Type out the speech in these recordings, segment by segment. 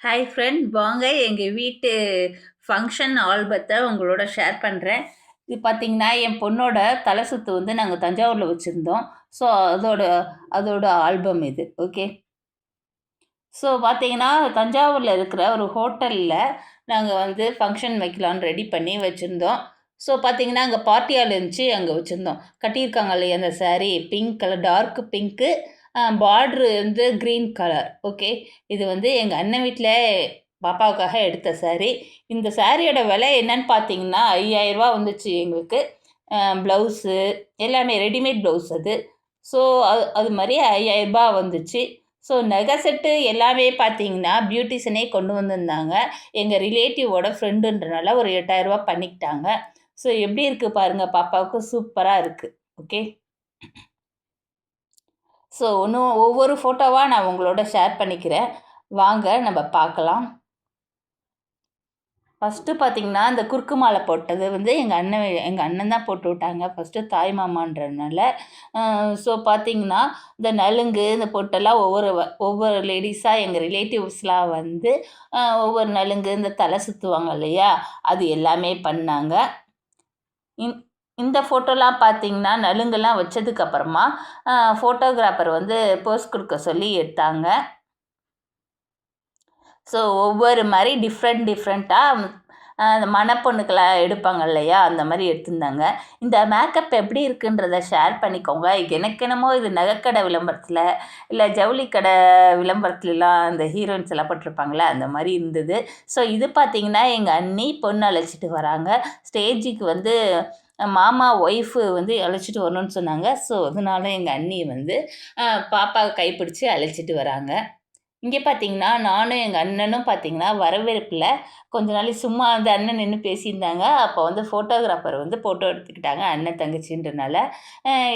Hi friend, வாங்க எங்கள் வீட்டு ஃபங்க்ஷன் ஆல்பத்தை உங்களோட ஷேர் பண்ணுறேன். இது பார்த்தீங்கன்னா என் பொண்ணோட தலை சுத்து வந்து நாங்கள் தஞ்சாவூரில் வச்சுருந்தோம். ஸோ அதோட அதோட ஆல்பம் இது. ஓகே. ஸோ பார்த்தீங்கன்னா தஞ்சாவூரில் இருக்கிற ஒரு ஹோட்டலில் நாங்கள் வந்து ஃபங்க்ஷன் வைக்கலான்னு ரெடி பண்ணி வச்சுருந்தோம். ஸோ பார்த்தீங்கன்னா அங்கே பார்ட்டி ஹால் இருந்துச்சு, அங்கே வச்சுருந்தோம். கட்டியிருக்காங்க இல்லையா அந்த saree pink colour, dark pink, border வந்து க்ரீன் கலர். ஓகே. இது வந்து எங்கள் அண்ணன் வீட்டில் பாப்பாவுக்காக எடுத்த saree. இந்த சாரியோட விலை என்னன்னு பார்த்தீங்கன்னா 5000 ரூபா வந்துச்சு எங்களுக்கு. ப்ளவுஸு எல்லாமே ரெடிமேட் ப்ளவுஸ் அது. ஸோ அது மாதிரி 5000 ரூபா வந்துச்சு. ஸோ நகை செட்டு எல்லாமே பார்த்தீங்கன்னா பியூட்டிஷியனே கொண்டு வந்திருந்தாங்க. எங்கள் ரிலேட்டிவோட ஃப்ரெண்டுன்றனால ஒரு 8000 ரூபா பண்ணிக்கிட்டாங்க. ஸோ எப்படி இருக்குது பாருங்கள், பாப்பாவுக்கு சூப்பராக இருக்குது. ஓகே. ஸோ ஒவ்வொரு ஃபோட்டோவாக நான் உங்களோட ஷேர் பண்ணிக்கிறேன். வாங்க நம்ம பார்க்கலாம். ஃபஸ்ட்டு பார்த்தீங்கன்னா இந்த குறுக்கு மாலை போட்டது வந்து எங்கள் அண்ணன் தான் போட்டு விட்டாங்க. ஃபஸ்ட்டு தாய் மாமான்றதுனால. ஸோ பார்த்தீங்கன்னா இந்த நலுங்கு இந்த பொட்டெல்லாம் ஒவ்வொரு லேடிஸாக எங்கள் ரிலேட்டிவ்ஸ்லாம் வந்து ஒவ்வொரு நலுங்கு இந்த தலை சுற்றுவாங்க இல்லையா, அது எல்லாமே பண்ணாங்க. இந்த ஃபோட்டோலாம் பார்த்தீங்கன்னா நலுங்கெல்லாம் வச்சதுக்கப்புறமா ஃபோட்டோகிராஃபர் வந்து போஸ் கொடுக்க சொல்லி எடுத்தாங்க. ஸோ ஒவ்வொரு மாதிரி டிஃப்ரெண்ட்டாக அந்த மணப்பொண்ணுக்கெல்லாம் எடுப்பாங்க இல்லையா, அந்த மாதிரி எடுத்திருந்தாங்க. இந்த மேக்கப் எப்படி இருக்குன்றத ஷேர் பண்ணிக்கோங்க. எனக்கு என்னமோ இது நகைக்கடை விளம்பரத்தில் இல்லை ஜவுளி கடை விளம்பரத்துலலாம் இந்த ஹீரோயின்ஸ் எல்லாம் போட்டிருப்பாங்களே, அந்த மாதிரி இருந்தது. ஸோ இது பார்த்திங்கன்னா எங்கள் அண்ணி பொண்ணு அழைச்சிட்டு வராங்க. ஸ்டேஜுக்கு வந்து மாமா ஒய்ஃபு வந்து அழைச்சிட்டு வரணும்னு சொன்னாங்க. ஸோ அதனால எங்கள் அண்ணி வந்து பாப்பாவை கைப்பிடிச்சி அழைச்சிட்டு வராங்க. இங்கே பார்த்தீங்கன்னா நானும் எங்கள் அண்ணனும் பார்த்தீங்கன்னா வரவேற்பில் கொஞ்ச நாளைக்கு சும்மா அந்த அண்ணன் நின்று பேசியிருந்தாங்க. அப்போ வந்து ஃபோட்டோகிராஃபர் வந்து ஃபோட்டோ எடுத்துக்கிட்டாங்க. அண்ணன் தங்கச்சின்றனால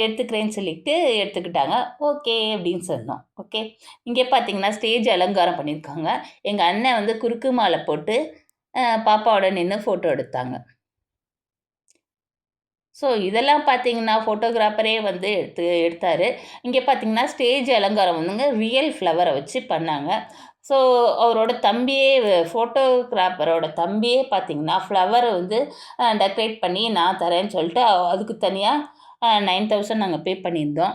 எடுத்துக்கிறேன்னு சொல்லிட்டு எடுத்துக்கிட்டாங்க. ஓகே அப்படின்னு சொன்னோம். ஓகே. இங்கே பார்த்தீங்கன்னா ஸ்டேஜ் அலங்காரம் பண்ணியிருக்காங்க. எங்கள் அண்ணன் வந்து குறுக்கு மாலை போட்டு பாப்பாவோட நின்று ஃபோட்டோ எடுத்தாங்க. ஸோ இதெல்லாம் பார்த்தீங்கன்னா ஃபோட்டோகிராஃபரே வந்து எடுத்தார். இங்கே பார்த்தீங்கன்னா ஸ்டேஜ் அலங்காரம் வந்துங்க ரியல் ஃப்ளவரை வச்சு பண்ணாங்க. ஸோ அவரோட தம்பியே ஃபோட்டோகிராஃபரோட தம்பியே பார்த்தீங்கன்னா ஃப்ளவரை வந்து டெக்கரேட் பண்ணி நான் தரேன்னு சொல்லிட்டு அதுக்கு தனியாக 9000 நாங்கள் பே பண்ணியிருந்தோம்.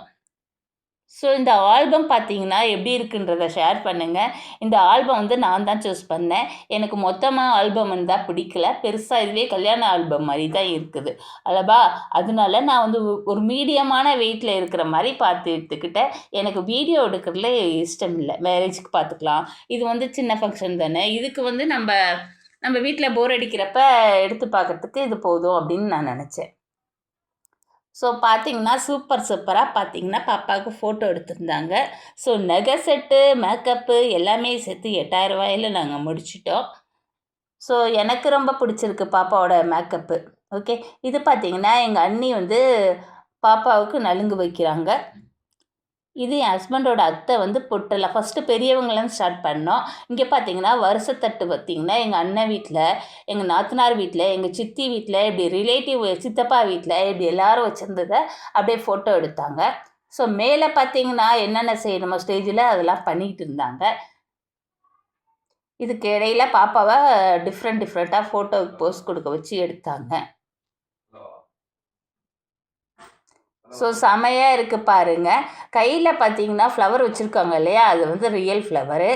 ஸோ இந்த ஆல்பம் பார்த்தீங்கன்னா எப்படி இருக்குன்றத ஷேர் பண்ணுங்கள். இந்த ஆல்பம் வந்து நான் தான் சூஸ் பண்ணேன். எனக்கு மொத்தமாக ஆல்பம் இருந்தால் பிடிக்கல. பெருசாக இதுவே கல்யாண ஆல்பம் மாதிரி தான் இருக்குது அல்லவா. அதனால நான் வந்து ஒரு மீடியமான வெயிட்டில் இருக்கிற மாதிரி பார்த்து எடுத்துக்கிட்டேன். எனக்கு வீடியோ எடுக்கிறதுல இஷ்டம் இல்லை. மேரேஜுக்கு பார்த்துக்கலாம், இது வந்து சின்ன ஃபங்க்ஷன் தானே, இதுக்கு வந்து நம்ம வீட்டில் போர் அடிக்கிறப்ப எடுத்து பார்க்குறதுக்கு இது போதும் அப்படின்னு நான் நினச்சேன். ஸோ பார்த்தீங்கன்னா சூப்பராக பார்த்தீங்கன்னா பாப்பாவுக்கு ஃபோட்டோ எடுத்திருந்தாங்க. ஸோ நகை செட்டு மேக்கப்பு எல்லாமே சேர்த்து 8000 ரூபாயில் நாங்கள் முடிச்சிட்டோம். ஸோ எனக்கு ரொம்ப பிடிச்சிருக்கு பாப்பாவோட மேக்கப்பு. ஓகே. இது பார்த்தீங்கன்னா எங்கள் அண்ணி வந்து பாப்பாவுக்கு நலுங்கு வைக்கிறாங்க. இது என் ஹஸ்பண்டோட அத்தை வந்து பொட்டெல்லாம் ஃபஸ்ட்டு பெரியவங்களாம் ஸ்டார்ட் பண்ணோம். இங்கே பார்த்தீங்கன்னா வருஷத்தட்டு பார்த்தீங்கன்னா எங்கள் அண்ணன் வீட்டில், எங்கள் நாத்தனார் வீட்டில், எங்கள் சித்தி வீட்டில், இப்படி ரிலேட்டிவ் சித்தப்பா வீட்டில் இப்படி எல்லோரும் வச்சுருந்தத அப்படியே ஃபோட்டோ எடுத்தாங்க. ஸோ மேலே பார்த்தீங்கன்னா என்னென்ன செய்யணுமோ ஸ்டேஜில் அதெல்லாம் பண்ணிக்கிட்டு இருந்தாங்க. இதுக்கு இடையில பாப்பாவை டிஃப்ரெண்ட்டாக ஃபோட்டோவுக்கு போஸ் கொடுக்க வச்சு எடுத்தாங்க. ஸோ செமையாக இருக்குது பாருங்கள். கையில் பார்த்தீங்கன்னா ஃப்ளவர் வச்சுருக்காங்க இல்லையா, அது வந்து ரியல் ஃப்ளவரு.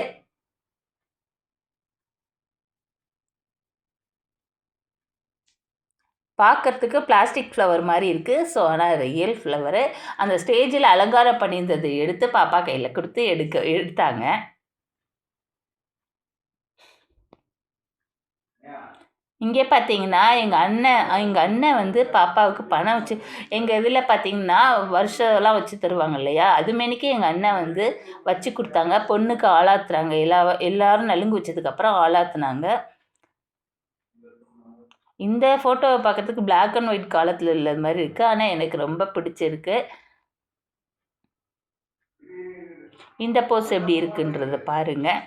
பார்க்கறதுக்கு பிளாஸ்டிக் ஃப்ளவர் மாதிரி இருக்குது. ஸோ ஆனால் ரியல் ஃப்ளவரு. அந்த ஸ்டேஜில் அலங்காரம் பண்ணியிருந்தது எடுத்து பாப்பா கையில் கொடுத்து எடுத்தாங்க. இங்கே பார்த்தீங்கன்னா எங்கள் அண்ணன் வந்து பாப்பாவுக்கு பணம் வச்சு எங்கள் இதில் பார்த்தீங்கன்னா வருஷம்லாம் வச்சு தருவாங்க இல்லையா, அதுமாரிக்கு எங்கள் அண்ணன் வந்து வச்சு கொடுத்தாங்க. பொண்ணுக்கு ஆளாத்துறாங்க. எல்லோரும் நலுங்கு வச்சதுக்கப்புறம் ஆளாத்துனாங்க. இந்த ஃபோட்டோவை பார்க்கறதுக்கு பிளாக் அண்ட் ஒயிட் காலத்தில் உள்ள மாதிரி இருக்குது. ஆனால் எனக்கு ரொம்ப பிடிச்சிருக்கு. இந்த போஸ் எப்படி இருக்குன்றத பாருங்கள்.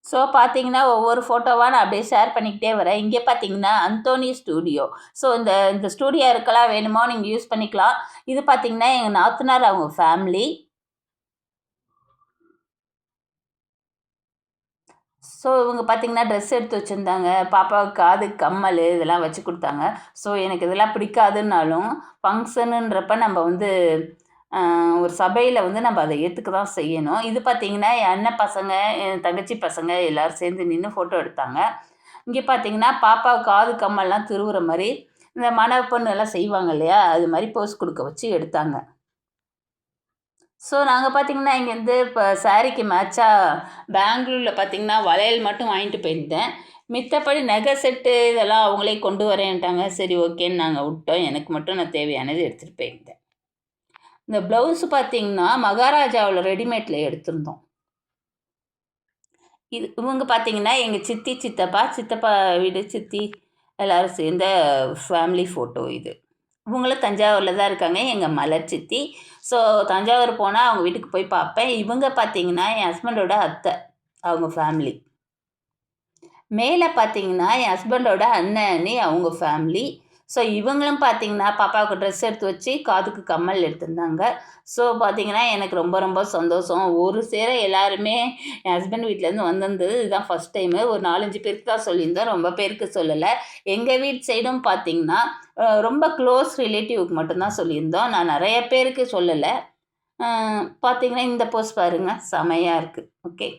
ஸோ பார்த்தீங்கன்னா, ஒவ்வொரு ஃபோட்டோவா நான் அப்படியே ஷேர் பண்ணிக்கிட்டே வரேன். இங்கே பார்த்தீங்கன்னா, அந்தோனி ஸ்டூடியோ. ஸோ இந்த இந்த ஸ்டூடியோ இருக்கலாம் வேணுமோ நீங்க யூஸ் பண்ணிக்கலாம். இது பார்த்தீங்கன்னா, எங்க நாத்தனார் அவங்க ஃபேமிலி. ஸோ இவங்க பார்த்தீங்கன்னா, ட்ரெஸ் எடுத்து வச்சிருந்தாங்க. பாப்பாவுக்கு காதுக்கு கம்மல் இதெல்லாம் வச்சு குடுத்தாங்க. ஸோ எனக்கு இதெல்லாம் பிடிக்காதுன்னாலும், ஃபங்ஷனுன்றப்ப நம்ம வந்து ஒரு சபையில வந்து நம்ம அத ஏத்துக்க தான் செய்யணும். இது பார்த்தீங்கன்னா, என் அண்ணன் பசங்க, என் தங்கச்சி பசங்க எல்லாரும் சேர்ந்து நின்னு ஃபோட்டோ எடுத்தாங்க. இங்கே பார்த்தீங்கன்னா, பாப்பாவுக்கு காது கம்மல்லாம் திருவுற மாரி, இந்த மணப்பெண்ணு எல்லாம் செய்வாங்க இல்லையா? அது மாரி போஸ் குடுக்க வச்சு எடுத்தாங்க. ஸோ நாங்க பார்த்தீங்கன்னா, இங்கேருந்து இப்போ சாரீக்கு மேட்சா பெங்களூர்ல பார்த்தீங்கன்னா, வளையல் மட்டும் வாங்கிட்டு போயிருந்தேன். மித்தபடி நகை செட்டு இதெல்லாம் அவங்களே கொண்டு வரேன்ட்டாங்க. சரி ஓகேன்னு நாங்க விட்டோம். எனக்கு மட்டும் நான் தேவையானது எடுத்துட்டு போயிருந்தேன். இந்த ப்ளவுஸ் பார்த்தீங்கன்னா, மகாராஜாவுல ரெடிமேட்ல எடுத்திருந்தோம். இவங்க பார்த்தீங்கன்னா, எங்க சித்தி, சித்தப்பா, சித்தப்பா வீடு சித்தி எல்லாரும் சேர்ந்த ஃபேமிலி ஃபோட்டோ இது. இவங்களும் தஞ்சாவூர்ல தான் இருக்காங்க. எங்க மலர் சித்தி. ஸோ தஞ்சாவூர் போனா அவங்க வீட்டுக்கு போய் பார்ப்பேன். இவங்க பார்த்தீங்கன்னா, என் ஹஸ்பண்டோட அத்தை. அவங்க ஃபேமிலி. மேல பார்த்தீங்கன்னா, என் ஹஸ்பண்டோட அண்ணன், அண்ணி அவங்க ஃபேமிலி. ஸோ இவங்களும் பார்த்தீங்கன்னா, பாப்பாவுக்கு ட்ரெஸ் எடுத்து வச்சு, காதுக்கு கம்மல் எடுத்திருந்தாங்க. ஸோ பார்த்தீங்கன்னா, எனக்கு ரொம்ப ரொம்ப சந்தோஷம். ஒரு சேர எல்லாருமே என் ஹஸ்பண்ட் வீட்லேருந்து வந்திருந்தது இதுதான் ஃபர்ஸ்ட் டைமு. ஒரு 4, 5 பேருக்கு தான் சொல்லியிருந்தோம். ரொம்ப பேருக்கு சொல்லல. எங்க வீட்டு சைடும் பார்த்தீங்கன்னா, ரொம்ப க்ளோஸ் ரிலேட்டிவ்க்கு மட்டும் தான் சொல்லியிருந்தோம். நான் நெறைய பேருக்கு சொல்லல. அ பார்த்தீங்கன்னா, இந்த போஸ் பாருங்க. செமையா இருக்கு. ஓகே.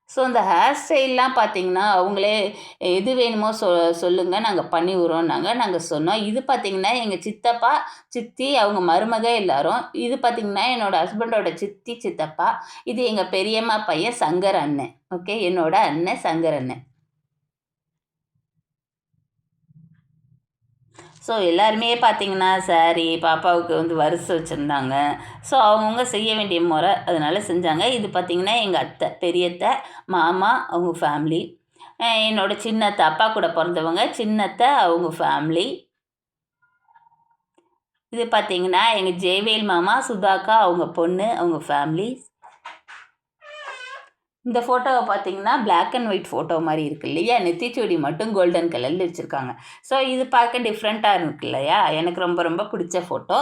ஸோ இந்த ஹேர் ஸ்டைல்லாம் பார்த்தீங்கன்னா, அவங்களே எது வேணுமோ சொல்லுங்க நாங்க பண்ணி விட்றோம்னாங்க. நாங்க சொன்னோம். இது பார்த்தீங்கன்னா, எங்க சித்தப்பா, சித்தி, அவங்க மருமக எல்லாரும். இது பார்த்தீங்கன்னா, என்னோட ஹஸ்பண்டோட சித்தி, சித்தப்பா. இது எங்க பெரியம்மா பையன் சங்கர் அண்ணன். ஓகே. என்னோட அண்ணன் சங்கர் அண்ணன். ஸோ எல்லாருமே பார்த்தீங்கன்னா, சாரி பாப்பாவுக்கு வந்து வரிசை வச்சுருந்தாங்க. ஸோ அவங்கவுங்க செய்ய வேண்டிய முறை அதனால செஞ்சாங்க. இது பார்த்தீங்கன்னா, எங்க அத்தை, பெரியத்தை, மாமா அவங்க ஃபேமிலி. என்னோட சின்னத்தை, அப்பா கூட பொறந்தவங்க, சின்னத்தை அவங்க ஃபேமிலி. இது பார்த்தீங்கன்னா, எங்க ஜெயவேல் மாமா, சுதாக்கா அவங்க பொண்ணு, அவங்க ஃபேமிலி. இந்த ஃபோட்டோவை பார்த்தீங்கன்னா, பிளாக் அண்ட் ஒயிட் ஃபோட்டோ மாரி இருக்கு இல்லையா? நெத்திச்சுடி மட்டும் கோல்டன் கலர்ல வச்சிருக்காங்க. ஸோ இது பார்க்க டிஃப்ரெண்ட்டா இருக்கு இல்லையா? எனக்கு ரொம்ப ரொம்ப பிடிச்ச ஃபோட்டோ.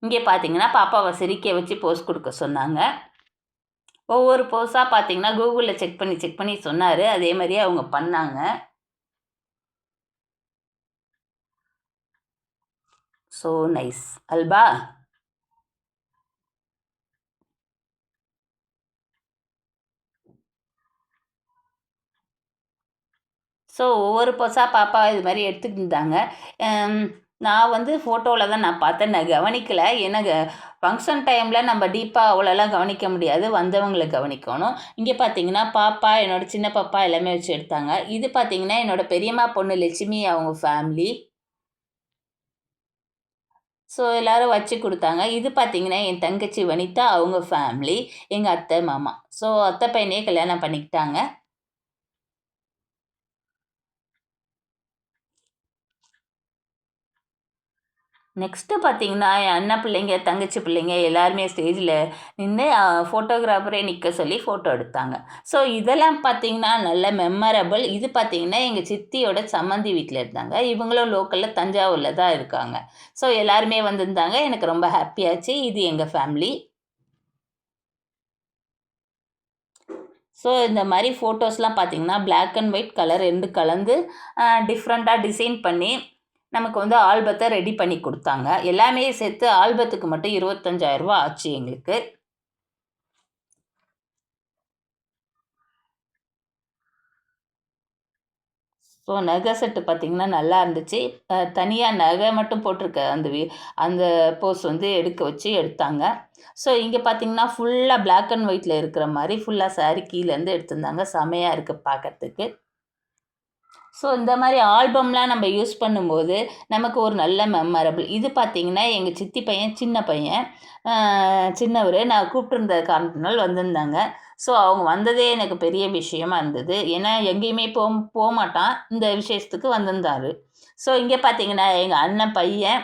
இங்கே பார்த்தீங்கன்னா, பாப்பாவ சிரிக்க வச்சு போஸ் குடுக்க சொன்னாங்க. ஒவ்வொரு போஸா பார்த்தீங்கன்னா, கூகுள்ல செக் பண்ணி சொன்னாரு. அதே மாரியே அவங்க பண்ணாங்க. So nice. அல்பா? ஸோ ஒவ்வொரு போஸா பாப்பா இது மாரி எடுத்துட்டு இருந்தாங்க. அம் நான் வந்து ஃபோட்டோல தான் நான் பார்த்தேன். நான் கவனிக்கல. ஏன்னா ஃபங்ஷன் டைம்ல நம்ம டீப்பா அவ்வளோலாம் கவனிக்க முடியாது. வந்தவங்கள கவனிக்கணும். இங்கே பார்த்தீங்கன்னா, பாப்பா, என்னோட சின்ன பாப்பா எல்லாமே வச்சு எடுத்தாங்க. இது பார்த்தீங்கன்னா, என்னோட பெரியம்மா பொண்ணு லட்சுமி அவங்க ஃபேமிலி. ஸோ எல்லாரும் வச்சு குடுத்தாங்க. இது பார்த்தீங்கன்னா, என் தங்கச்சி வனிதா அவங்க ஃபேமிலி. எங்க அத்தை, மாமா. ஸோ அத்தை பையனையே கல்யாணம் பண்ணிக்கிட்டாங்க. நெக்ஸ்ட்டு பார்த்தீங்கன்னா, என் அண்ணன் பிள்ளைங்க, தங்கச்சி பிள்ளைங்க எல்லாருமே ஸ்டேஜில நின்னு ஃபோட்டோகிராஃபரே நிக்க சொல்லி ஃபோட்டோ எடுத்தாங்க. ஸோ இதெல்லாம் பார்த்தீங்கன்னா, நல்ல மெமரபிள். இது பார்த்தீங்கன்னா, எங்க சித்தியோட சம்மந்தி வீட்ல இருந்தாங்க. இவங்களும் லோக்கல்ல தஞ்சாவூர்ல தான் இருக்காங்க. ஸோ எல்லாருமே வந்திருந்தாங்க. எனக்கு ரொம்ப ஹேப்பியாச்சு. இது எங்க ஃபேமிலி. ஸோ இந்த மாரி ஃபோட்டோஸ்லாம் பார்த்தீங்கன்னா, பிளாக் அண்ட் ஒயிட் கலர் 2 கலந்து டிஃப்ரெண்ட்டா டிசைன் பண்ணி, நமக்கு வந்து ஆல்பத்த ரெடி பண்ணி குடுத்தாங்க. எல்லாமே சேர்த்து ஆல்பத்துக்கு மட்டும் ரூ. 25,000 ஆச்சு எங்களுக்கு. ஸோ நகை செட்டு பார்த்தீங்கன்னா, நல்லா இருந்துச்சு. தனியா நகை மட்டும் போட்டிருக்க அந்த போஸ் வந்து எடுக்க வச்சு எடுத்தாங்க. ஸோ இங்க பார்த்தீங்கன்னா, ஃபுல்லா பிளாக் அண்ட் ஒயிட்ல இருக்கிற மாரி ஃபுல்லா சாரி கீழேருந்து எடுத்திருந்தாங்க. செமையா இருக்கு பார்க்கறதுக்கு. ஸோ இந்த மாரி ஆல்பம்லாம் நம்ம யூஸ் பண்ணும்போது, நமக்கு ஒரு நல்ல மெமரபிள். இது பார்த்தீங்கன்னா, எங்க சித்தி பையன், சின்ன பையன். அ சின்னவரு. நான் கூப்பிட்டுருந்த காரணத்தினால வந்திருந்தாங்க. ஸோ அவங்க வந்ததே எனக்கு பெரிய விஷயமா இருந்தது. ஏன்னா எங்கேயுமே போமாட்டான். இந்த விசேஷத்துக்கு வந்திருந்தாரு. ஸோ இங்க பார்த்தீங்கன்னா, எங்க அண்ணன் பையன்,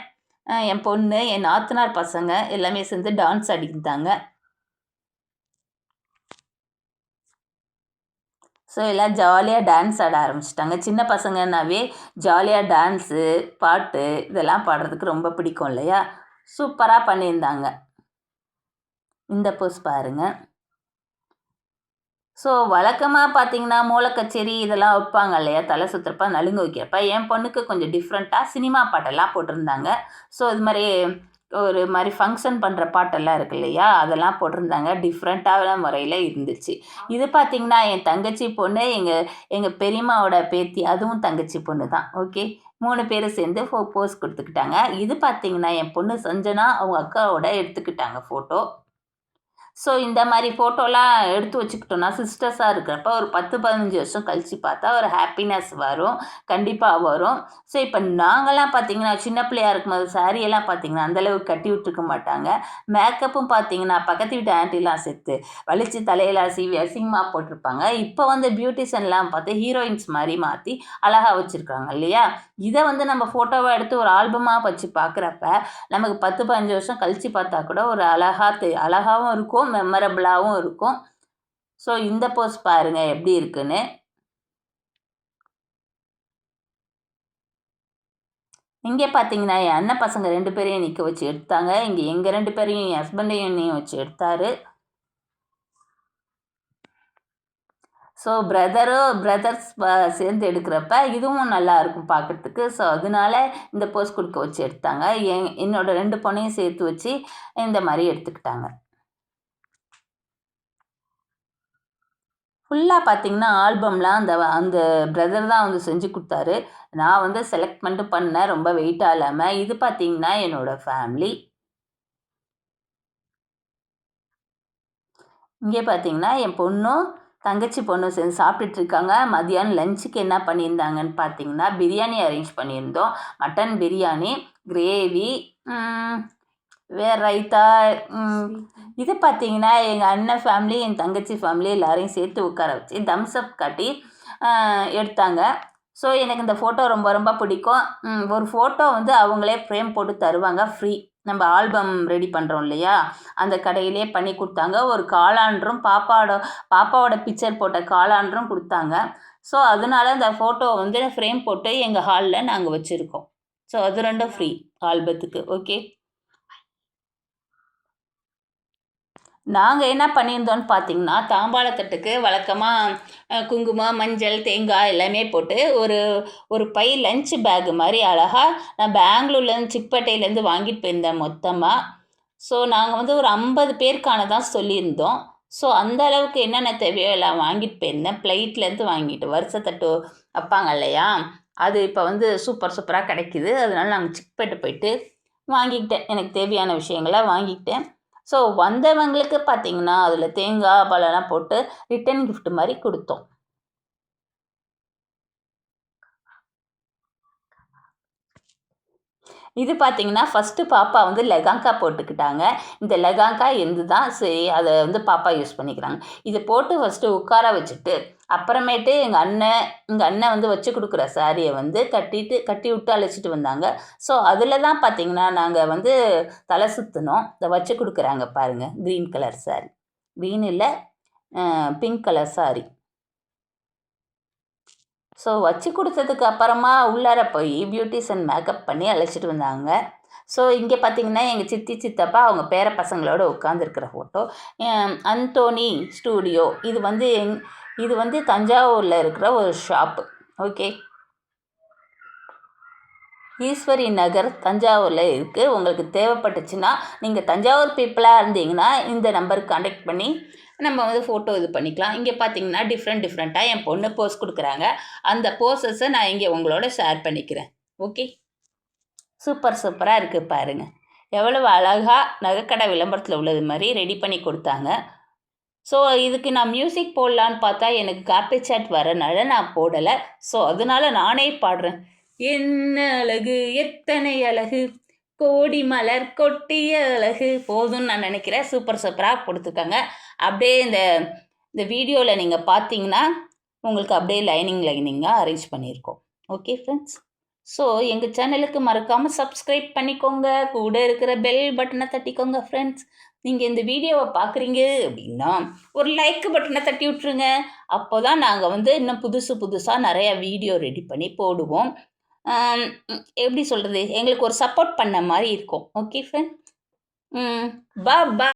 என் பொண்ணு, என் நாத்தனார் பசங்க எல்லாமே சேர்ந்து டான்ஸ் ஆடியிருந்தாங்க. ஸோ எல்லாம் ஜாலியாக டான்ஸ் ஆட ஆரம்பிச்சிட்டாங்க. சின்ன பசங்கன்னாவே ஜாலியாக டான்ஸு, பாட்டு இதெல்லாம் பாடுறதுக்கு ரொம்ப பிடிக்கும் இல்லையா? சூப்பராக பண்ணியிருந்தாங்க. இந்த போஸ் பாருங்கள். ஸோ வழக்கமாக பார்த்தீங்கன்னா மூல கச்சேரி இதெல்லாம் வைப்பாங்க இல்லையா, தலை சுற்றுறப்ப நலுங்கு வைக்கிறப்ப. என் பொண்ணுக்கு கொஞ்சம் டிஃப்ரெண்ட்டாக சினிமா பாட்டெல்லாம் போட்டிருந்தாங்க. ஸோ இது மாதிரி ஒரு மாதிரி ஃபங்க்ஷன் பண்ணுற பாட்டெல்லாம் இருக்கு இல்லையா, அதெல்லாம் போட்டிருந்தாங்க. டிஃப்ரெண்ட்டான முறையில் இருந்துச்சு. இது பார்த்திங்கன்னா என் தங்கச்சி பொண்ணு, எங்கள் பெரியம்மாவோட பேத்தி, அதுவும் தங்கச்சி பொண்ணு தான். ஓகே, 3 பேரும் சேர்ந்து போஸ் கொடுத்துக்கிட்டாங்க. இது பார்த்திங்கன்னா என் பொண்ணு சஞ்சனா அவங்க அக்காவோட எடுத்துக்கிட்டாங்க ஃபோட்டோ. ஸோ இந்த மாதிரி ஃபோட்டோலாம் எடுத்து வச்சுக்கிட்டோன்னா சிஸ்டர்ஸாக இருக்கிறப்ப ஒரு 10-15 வருஷம் கழித்து பார்த்தா ஒரு ஹாப்பினஸ் வரும், கண்டிப்பாக வரும். ஸோ இப்போ நாங்கள்லாம் பார்த்திங்கன்னா சின்ன பிள்ளையாக இருக்கும்போது சாரியெல்லாம் பார்த்திங்கன்னா அந்தளவுக்கு கட்டி விட்டுருக்க மாட்டாங்க. மேக்கப்பும் பார்த்திங்கன்னா பக்கத்து வீட்டு ஆண்டிலாம் சேர்த்து வலித்து தலையெல்லாம் சீவி அசிங்கமாக போட்டிருப்பாங்க. இப்போ வந்து பியூட்டிஷன்லாம் பார்த்து ஹீரோயின்ஸ் மாதிரி மாற்றி அழகாக வச்சுருக்காங்க இல்லையா? இதை வந்து நம்ம ஃபோட்டோவை எடுத்து ஒரு ஆல்பமாக வச்சு பார்க்குறப்ப நமக்கு 10-15 வருஷம் கழித்து பார்த்தா கூட ஒரு அழகாகவும் இருக்கும், மெமரபிளாகவும் இருக்கும். ஸோ இந்த போஸ் பாருங்கள் எப்படி இருக்குன்னு. இங்கே பார்த்தீங்கன்னா என் அண்ணன் பசங்க 2 பேரையும் நிற்க வச்சு எடுத்தாங்க. இங்கே எங்கள் 2 பேரையும் என் ஹஸ்பண்டையும் வச்சு எடுத்தார். ஸோ பிரதர்ஸ் சேர்ந்து எடுக்கிறப்ப இதுவும் நல்லாயிருக்கும் பார்க்குறதுக்கு. ஸோ அதனால இந்த போஸ் கொடுக்க வச்சு எடுத்தாங்க. என்னோட 2 பொண்ணையும் சேர்த்து வச்சு இந்த மாதிரி எடுத்துக்கிட்டாங்க. ஃபுல்லாக பார்த்திங்கன்னா ஆல்பம்லாம் அந்த பிரதர் தான் வந்து செஞ்சு கொடுத்தாரு. நான் வந்து செலக்ட் மட்டும் பண்ணேன், ரொம்ப வெயிட்டாக இல்லாமல். இது பார்த்திங்கன்னா என்னோடய ஃபேமிலி. இங்கே பார்த்திங்கன்னா என் பொண்ணும் தங்கச்சி பொண்ணும் சேர்ந்து சாப்பிட்டுட்ருக்காங்க. மதியானம் லஞ்சுக்கு என்ன பண்ணியிருந்தாங்கன்னு பார்த்தீங்கன்னா பிரியாணி அரேஞ்ச் பண்ணியிருந்தோம். மட்டன் பிரியாணி, கிரேவி, வேறு ரைத்தா. இது பார்த்தீங்கன்னா எங்கள் அண்ணன் ஃபேமிலி, என் தங்கச்சி ஃபேமிலி எல்லாரையும் சேர்த்து உட்கார வச்சு தம்ஸ் அப் காட்டி எடுத்தாங்க. ஸோ எனக்கு இந்த ஃபோட்டோ ரொம்ப ரொம்ப பிடிக்கும். ஒரு ஃபோட்டோ வந்து அவங்களே ஃப்ரேம் போட்டு தருவாங்க ஃப்ரீ. நம்ம ஆல்பம் ரெடி பண்ணுறோம் இல்லையா, அந்த கடையிலே பண்ணி கொடுத்தாங்க. ஒரு காலாண்டரும் பாப்பாவோட பிக்சர் போட்ட காலாண்டரும் கொடுத்தாங்க. ஸோ அதனால இந்த ஃபோட்டோ வந்து ஃப்ரேம் போட்டு எங்கள் ஹாலில் நாங்கள் வச்சுருக்கோம். ஸோ அது 2ம் ஃப்ரீ ஆல்பத்துக்கு. ஓகே, நாங்கள் என்ன பண்ணியிருந்தோன்னு பார்த்தீங்கன்னா தாம்பாளத்தட்டுக்கு வழக்கமாக குங்குமம், மஞ்சள், தேங்காய் எல்லாமே போட்டு ஒரு பை லஞ்ச் பேக் மாதிரி அழகாக நான் பெங்களூர்லேருந்து சிக்பேட்டையிலேருந்து வாங்கிட்டு போயிருந்தேன் மொத்தமாக. ஸோ நாங்கள் வந்து ஒரு 50 பேருக்கான தான் சொல்லியிருந்தோம். ஸோ அந்த அளவுக்கு என்னென்ன தேவையோ எல்லாம் வாங்கிட்டு போயிருந்தேன். ஃப்ளைட்லேருந்து வாங்கிட்டு வருஷத்தட்டு வைப்பாங்க இல்லையா, அது இப்போ வந்து சூப்பராக கிடைக்கிது. அதனால நாங்கள் சிக்பேட்டை போயிட்டு வாங்கிக்கிட்டேன். எனக்கு தேவையான விஷயங்களை வாங்கிக்கிட்டேன். ஸோ வந்தவங்களுக்கு பார்த்திங்கன்னா அதில் தேங்காய் பழம்லாம் போட்டு ரிட்டன் கிஃப்ட் மாதிரி கொடுத்தோம். இது பார்த்திங்கன்னா ஃபஸ்ட்டு பாப்பா வந்து லெகாங்கா போட்டுக்கிட்டாங்க. இந்த லெகாங்கா எந்து தான் சரி, அதை வந்து பாப்பா யூஸ் பண்ணிக்கிறாங்க. இதை போட்டு ஃபஸ்ட்டு உட்கார வச்சுட்டு அப்புறமேட்டு எங்கள் அண்ணன் வந்து வச்சு கொடுக்குற சாரியை வந்து கட்டி விட்டு அழைச்சிட்டு வந்தாங்க. ஸோ அதில் தான் பார்த்திங்கன்னா நாங்கள் வந்து தலை சுற்றினோம். இதை வச்சு கொடுக்குறாங்க பாருங்கள், க்ரீன் கலர் சாரி, க்ரீன் இல்லை பிங்க் கலர் சாரி. ஸோ வச்சு கொடுத்ததுக்கு அப்புறமா உள்ளார போய் பியூட்டிஷியன் மேக்கப் பண்ணி அழைச்சிட்டு வந்தாங்க. ஸோ இங்கே பார்த்திங்கன்னா எங்கள் சித்தி சித்தப்பா அவங்க பேர பசங்களோட உட்காந்துருக்கிற ஃபோட்டோ. அந்தோனி ஸ்டூடியோ, இது வந்து தஞ்சாவூரில் இருக்கிற ஒரு ஷாப்பு. ஓகே, ஈஸ்வரி நகர் தஞ்சாவூரில் இருக்குது. உங்களுக்கு தேவைப்பட்டுச்சுன்னா நீங்கள் தஞ்சாவூர் பீப்புளாக இருந்தீங்கன்னா இந்த நம்பருக்கு கான்டாக்ட் பண்ணி நம்ம வந்து ஃபோட்டோ இது பண்ணிக்கலாம். இங்கே பார்த்தீங்கன்னா டிஃப்ரெண்ட்டாக என் பொண்ணு போஸ் கொடுக்குறாங்க. அந்த போஸஸை நான் இங்கே உங்களோட ஷேர் பண்ணிக்கிறேன். ஓகே, சூப்பராக இருக்குது பாருங்கள். எவ்வளவு அழகாக நகைக்கடை விளம்பரத்தில் உள்ளது மாதிரி ரெடி பண்ணி கொடுத்தாங்க. ஸோ இதுக்கு நான் மியூசிக் போடலான்னு பார்த்தா எனக்கு காப்பி சாட் வரனால நான் போடலை. ஸோ அதனால நானே பாடுறேன். என்ன அழகு, எத்தனை அழகு, கோடி மலர் கொட்டிய அழகு, போதும்னு நான் நினைக்கிறேன். சூப்பராக கொடுத்துருக்காங்க. அப்படியே இந்த வீடியோவில் நீங்கள் பார்த்தீங்கன்னா உங்களுக்கு அப்படியே லைனிங்காக அரேஞ்ச் பண்ணியிருக்கோம். ஓகே ஃப்ரெண்ட்ஸ், ஸோ எங்கள் சேனலுக்கு மறக்காமல் சப்ஸ்கிரைப் பண்ணிக்கோங்க. கூட இருக்கிற பெல் பட்டனை தட்டிக்கோங்க ஃப்ரெண்ட்ஸ். நீங்கள் இந்த வீடியோவை பார்க்குறீங்க அப்படின்னா ஒரு லைக் பட்டனை தட்டி விட்ருங்க. அப்போ தான் நாங்கள் வந்து இன்னும் புதுசாக நிறையா வீடியோ ரெடி பண்ணி போடுவோம். எப்படி சொல்கிறது, எங்களுக்கு ஒரு சப்போர்ட் பண்ண மாதிரி இருக்கும். Okay friend. பா